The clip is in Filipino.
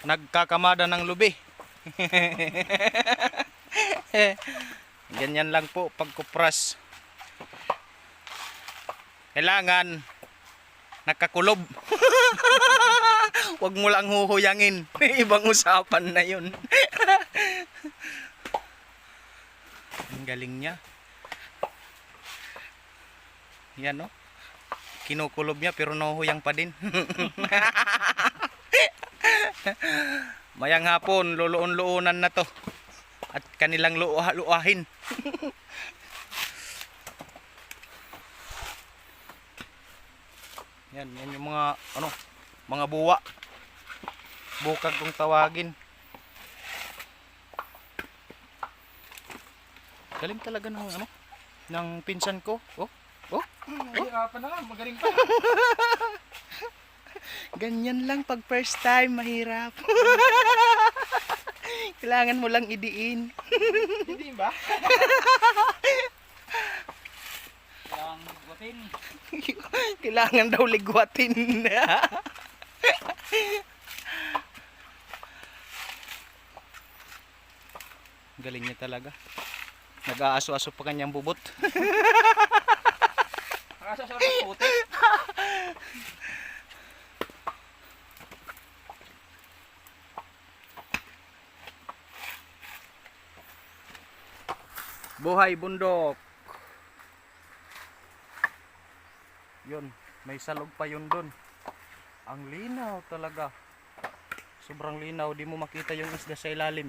nagkakamada ng lubi. Ganyan lang po pagkupras. Kailangan nakakulob. Huwag mo lang huhuyangin. Ibang usapan na yun. Ang galing niya. Yan o. Kinukulob niya pero nahuhuyang pa din. Mayang hapon, luluon-luunan na to. At kanilang luahin. Yan yung mga mga buwa. Bukag kung tawagin. Galing talaga ng pinsan ko. Oh. Mahirapan na, magaling pa. Ganyan lang pag first time, mahirap. Kailangan mo lang idiin. Hindi ba? Kailangan butin. Kailangan daw ligwatin. Galing niya talaga. Nag-aaso-aso pa kanyang bubot. Nakasasarap ng puti. Buhay bundok. Yun, may salog pa yun dun. Ang linaw talaga. Sobrang linaw, di mo makita yung isda sa ilalim.